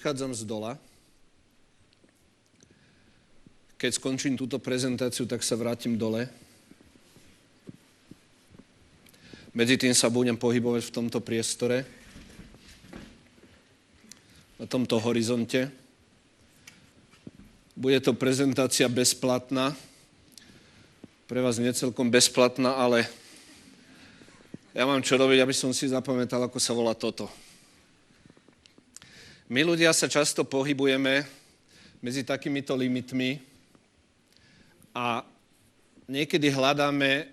vychádzam z dola. Keď skončím túto prezentáciu, tak sa vrátim dole. Medzi tým sa budem pohybovať v tomto priestore, na tomto horizonte. Bude to prezentácia bezplatná. Pre vás nie celkom bezplatná, ale ja mám čo robiť, aby som si zapamätal, ako sa volá toto. My ľudia sa často pohybujeme medzi takýmito limitmi a niekedy hľadáme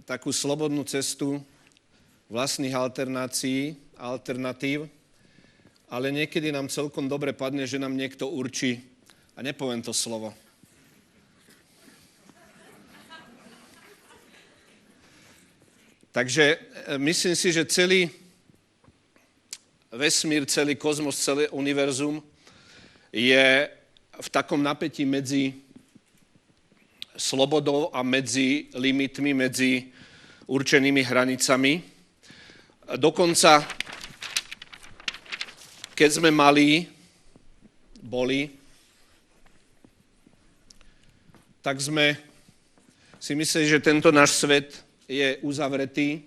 takú slobodnú cestu vlastných alternatív, ale niekedy nám celkom dobre padne, že nám niekto určí, a nepoviem to slovo. Takže myslím si, že celý vesmír, celý kozmos, celé univerzum je v takom napätí medzi slobodou a medzi limitmi, medzi určenými hranicami. Dokonca, keď sme boli, tak sme si mysleli, že tento náš svet je uzavretý,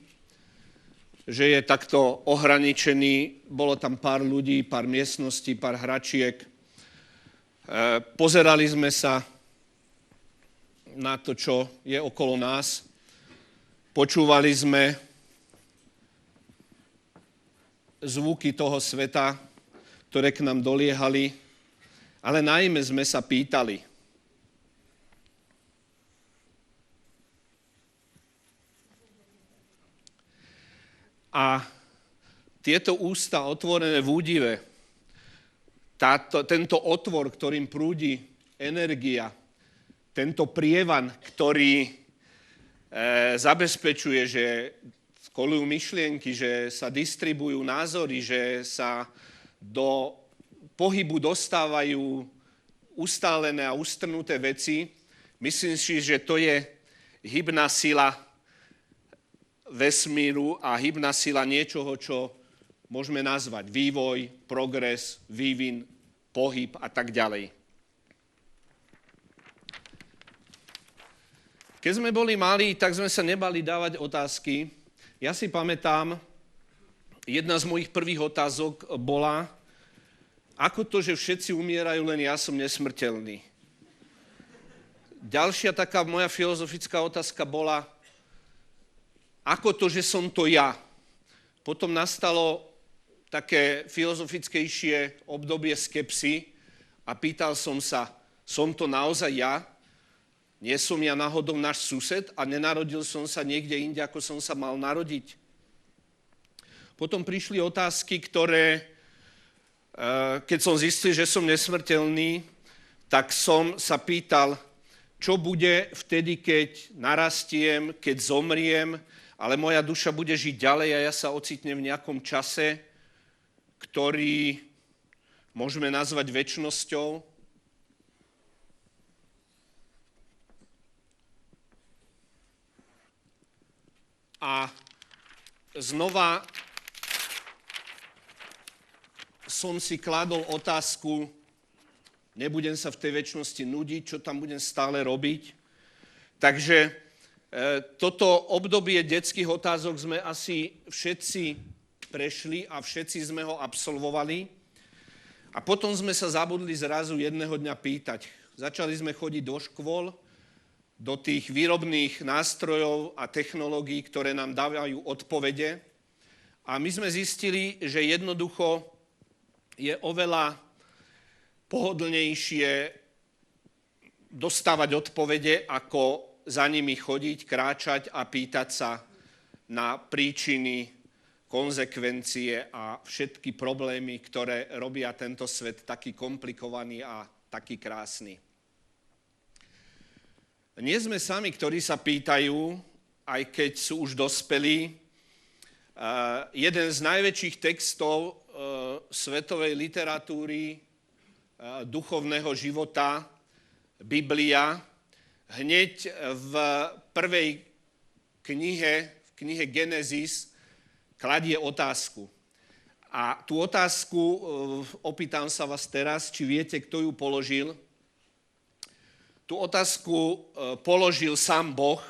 že je takto ohraničený, bolo tam pár ľudí, pár miestností, pár hračiek. Pozerali sme sa na to, čo je okolo nás. Počúvali sme zvuky toho sveta, ktoré k nám doliehali, ale najmä sme sa pýtali. A tieto ústa otvorené v údive, tento otvor, ktorým prúdi energia, tento prievan, ktorý zabezpečuje, že kolujú myšlienky, že sa distribujú názory, že sa do pohybu dostávajú ustálené a ustrnuté veci, myslím si, že to je hybná sila vesmíru a hybná sila niečoho, čo môžeme nazvať vývoj, progres, vývin, pohyb a tak ďalej. Keď sme boli malí, tak sme sa nebali dávať otázky. Ja si pamätám, jedna z mojich prvých otázok bola, ako to, že všetci umierajú, len ja som nesmrteľný. Ďalšia taká moja filozofická otázka bola, ako to, že som to ja. Potom nastalo také filozofickejšie obdobie skepsy a pýtal som sa, som to naozaj ja? Nie som ja náhodou náš sused a nenarodil som sa niekde inde, ako som sa mal narodiť? Potom prišli otázky, ktoré, keď som zistil, že som nesmrteľný, tak som sa pýtal, čo bude vtedy, keď narastiem, keď zomriem, ale moja duša bude žiť ďalej a ja sa ocitnem v nejakom čase, ktorý môžeme nazvať večnosťou. A znova som si kladol otázku, nebudem sa v tej večnosti nudiť, čo tam budem stále robiť. Takže toto obdobie detských otázok sme asi všetci prešli a všetci sme ho absolvovali. A potom sme sa zabudli zrazu jedného dňa pýtať. Začali sme chodiť do škôl, do tých výrobných nástrojov a technológií, ktoré nám dávajú odpovede. A my sme zistili, že jednoducho je oveľa pohodlnejšie dostávať odpovede, ako za nimi chodiť, kráčať a pýtať sa na príčiny, konzekvencie a všetky problémy, ktoré robia tento svet taký komplikovaný a taký krásny. Nie sme sami, ktorí sa pýtajú, aj keď sú už dospelí. Jeden z najväčších textov svetovej literatúry, duchovného života, Biblia, hneď v prvej knihe, v knihe Genesis, kladie otázku. A tú otázku, opýtam sa vás teraz, či viete, kto ju položil. Tú otázku položil sám Boh,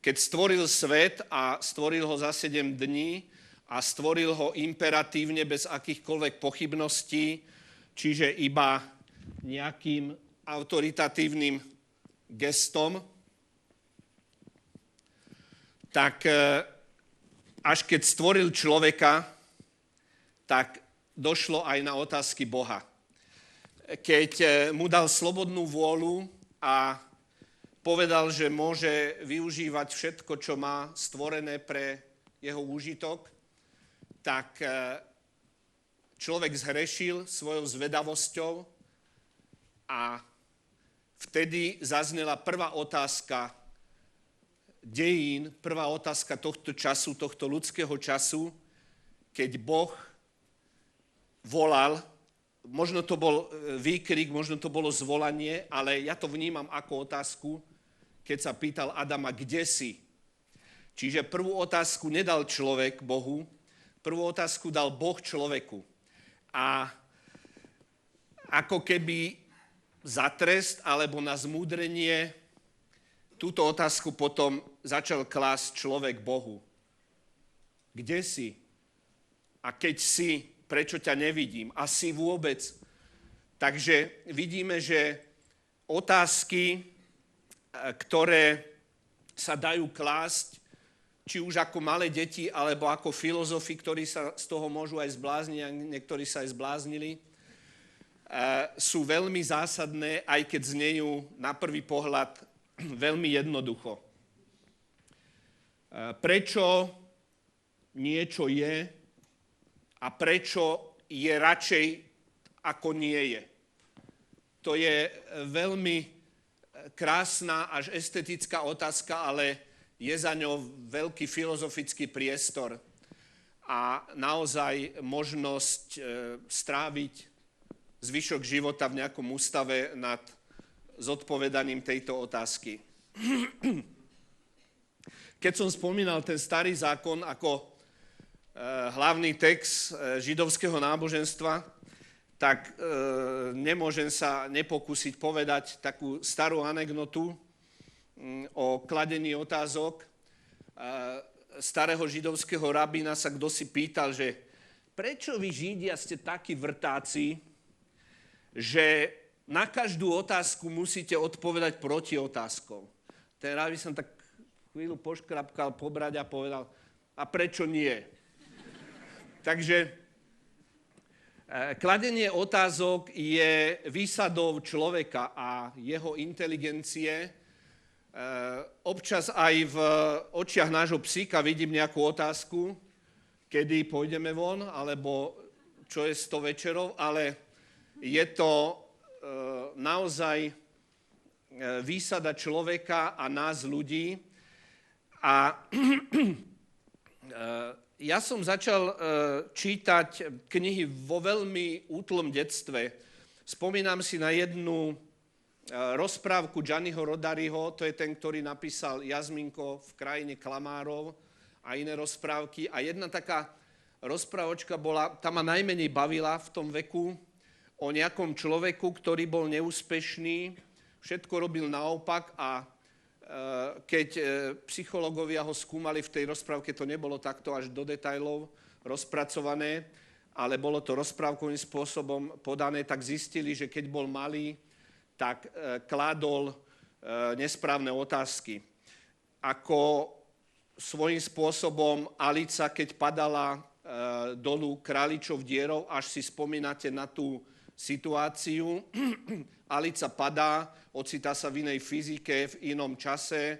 keď stvoril svet a stvoril ho za 7 dní a stvoril ho imperatívne bez akýchkoľvek pochybností, čiže iba nejakým autoritatívnym gestom, tak až keď stvoril človeka, tak došlo aj na otázky Boha. Keď mu dal slobodnú vôľu a povedal, že môže využívať všetko, čo má stvorené pre jeho úžitok, tak človek zhrešil svojou zvedavosťou a vtedy zaznela prvá otázka dejín, prvá otázka tohto času, tohto ľudského času, keď Boh volal. Možno to bol výkrik, možno to bolo zvolanie, ale ja to vnímam ako otázku, keď sa pýtal Adama, kde si? Čiže prvú otázku nedal človek Bohu, prvú otázku dal Boh človeku. A ako keby za trest alebo na zmúdrenie túto otázku potom začal klásť človek Bohu. Kde si? A keď si, prečo ťa nevidím? A si vôbec? Takže vidíme, že otázky, ktoré sa dajú klásť, či už ako malé deti, alebo ako filozofi, ktorí sa z toho môžu aj zblázniť, a niektorí sa aj zbláznili, sú veľmi zásadné, aj keď znejú na prvý pohľad veľmi jednoducho. Prečo niečo je a prečo je radšej, ako nie je? To je veľmi krásna až estetická otázka, ale je za ňou veľký filozofický priestor a naozaj možnosť stráviť zvyšok života v nejakom ústave nad zodpovedaním tejto otázky. Keď som spomínal ten starý zákon ako hlavný text židovského náboženstva, tak nemôžem sa nepokúsiť povedať takú starú anekdotu o kladení otázok. Starého židovského rabína sa kdosi pýtal, že prečo vy Židia ste takí vrtáci, že na každú otázku musíte odpovedať proti otázkou. Ten rabín sa tak chvíľu poškrapkal po brade a povedal, a prečo nie? Takže kladenie otázok je výsadou človeka a jeho inteligencie. Občas aj v očiach nášho psíka vidím nejakú otázku, kedy pôjdeme von, alebo čo je 100 večerov, ale je to naozaj výsada človeka a nás ľudí. A ja som začal čítať knihy vo veľmi útlom detstve. Spomínam si na jednu rozprávku Gianniho Rodariho, to je ten, ktorý napísal Jazminko v krajine klamárov a iné rozprávky. A jedna taká rozprávočka bola, tá ma najmenej bavila v tom veku, o nejakom človeku, ktorý bol neúspešný, všetko robil naopak a keď psychológovia ho skúmali v tej rozprávke, to nebolo takto až do detailov rozpracované, ale bolo to rozprávkovým spôsobom podané, tak zistili, že keď bol malý, tak kládol nesprávne otázky. Ako svojím spôsobom Alica, keď padala dolu králičov dierou, až si spomínate na tú situáciu. Alica padá, ocitá sa v inej fyzike, v inom čase,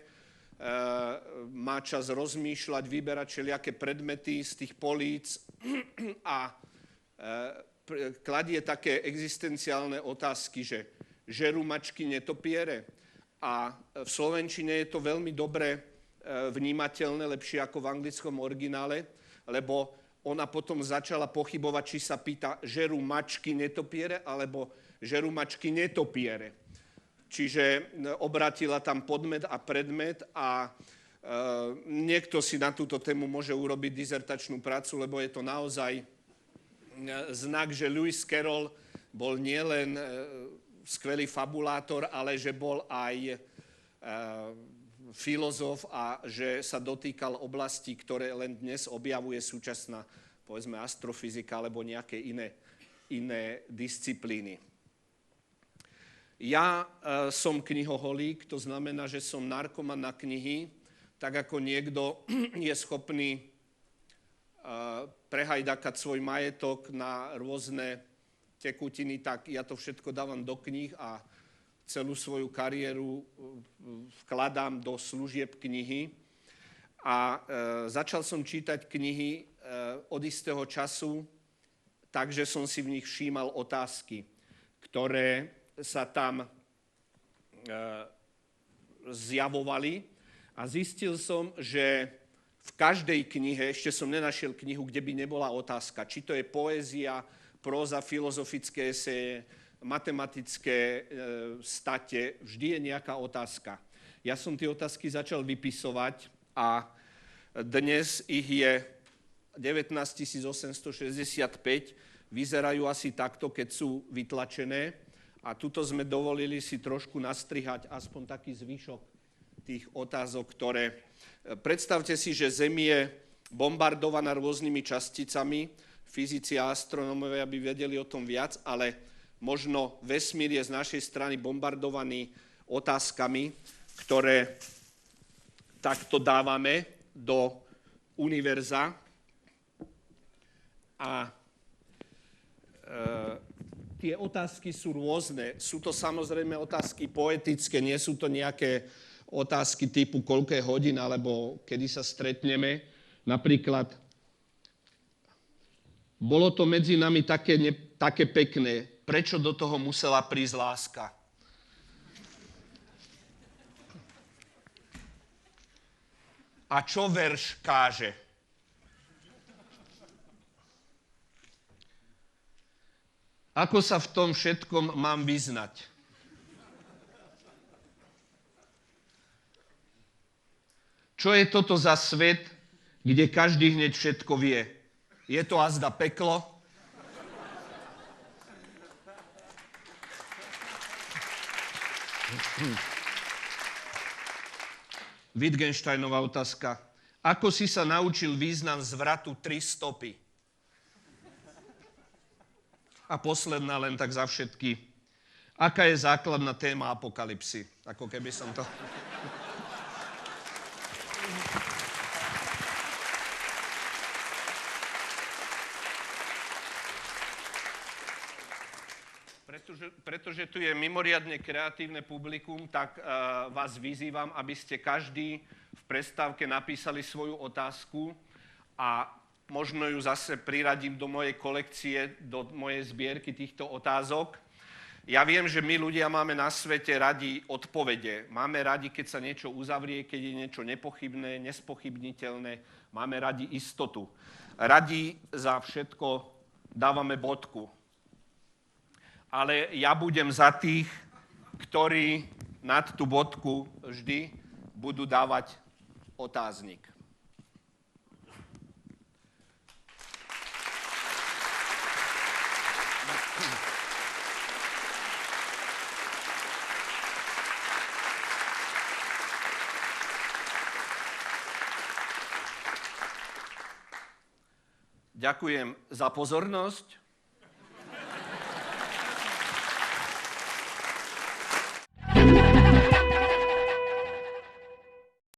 má čas rozmýšľať, vyberať všelijaké predmety z tých políc a kladie také existenciálne otázky, že žerú mačky netopiere. A v slovenčine je to veľmi dobre vnímateľné, lepšie ako v anglickom originále, lebo ona potom začala pochybovať, či sa pýta, žerú mačky netopiere, alebo žerú mačky netopiere. Čiže obratila tam podmet a predmet a niekto si na túto tému môže urobiť dizertačnú prácu, lebo je to naozaj znak, že Lewis Carroll bol nielen skvelý fabulátor, ale že bol aj filozof a že sa dotýkal oblastí, ktoré len dnes objavuje súčasná, povedzme, astrofyzika alebo nejaké iné disciplíny. Ja som knihoholík, to znamená, že som narkoman na knihy, tak ako niekto je schopný prehajdákať svoj majetok na rôzne tekutiny, tak ja to všetko dávam do kníh a celú svoju kariéru vkladám do služieb knihy. A začal som čítať knihy od istého času, takže som si v nich všímal otázky, ktoré sa tam zjavovali. A zistil som, že v každej knihe, ešte som nenašiel knihu, kde by nebola otázka. Či to je poézia, próza, filozofické eseje, matematické state, vždy je nejaká otázka. Ja som tie otázky začal vypisovať a dnes ich je 19 865, vyzerajú asi takto, keď sú vytlačené. A tuto sme dovolili si trošku nastrihať aspoň taký zvyšok tých otázok, ktoré... Predstavte si, že Zem je bombardovaná rôznymi časticami. Fyzici a astronómovia by vedeli o tom viac, ale možno vesmír je z našej strany bombardovaný otázkami, ktoré takto dávame do univerza. A tie otázky sú rôzne. Sú to samozrejme otázky poetické, nie sú to nejaké otázky typu koľko je hodín, alebo kedy sa stretneme. Napríklad, bolo to medzi nami také pekné, prečo do toho musela prísť láska? A čo verš káže? Ako sa v tom všetkom mám vyznať? Čo je toto za svet, kde každý hneď všetko vie? Je to azda peklo? Wittgensteinová otázka. Ako si sa naučil význam zvratu 3 stopy? A posledná len tak za všetky. Aká je základná téma apokalypsy? Ako keby som to... Pretože tu je mimoriadne kreatívne publikum, tak vás vyzývam, aby ste každý v prestávke napísali svoju otázku a možno ju zase priradím do mojej kolekcie, do mojej zbierky týchto otázok. Ja viem, že my ľudia máme na svete radi odpovede. Máme radi, keď sa niečo uzavrie, keď je niečo nepochybné, nespochybniteľné. Máme radi istotu. Radi za všetko dávame bodku. Ale ja budem za tých, ktorí nad tú bodku vždy budú dávať otáznik. Ďakujem za pozornosť.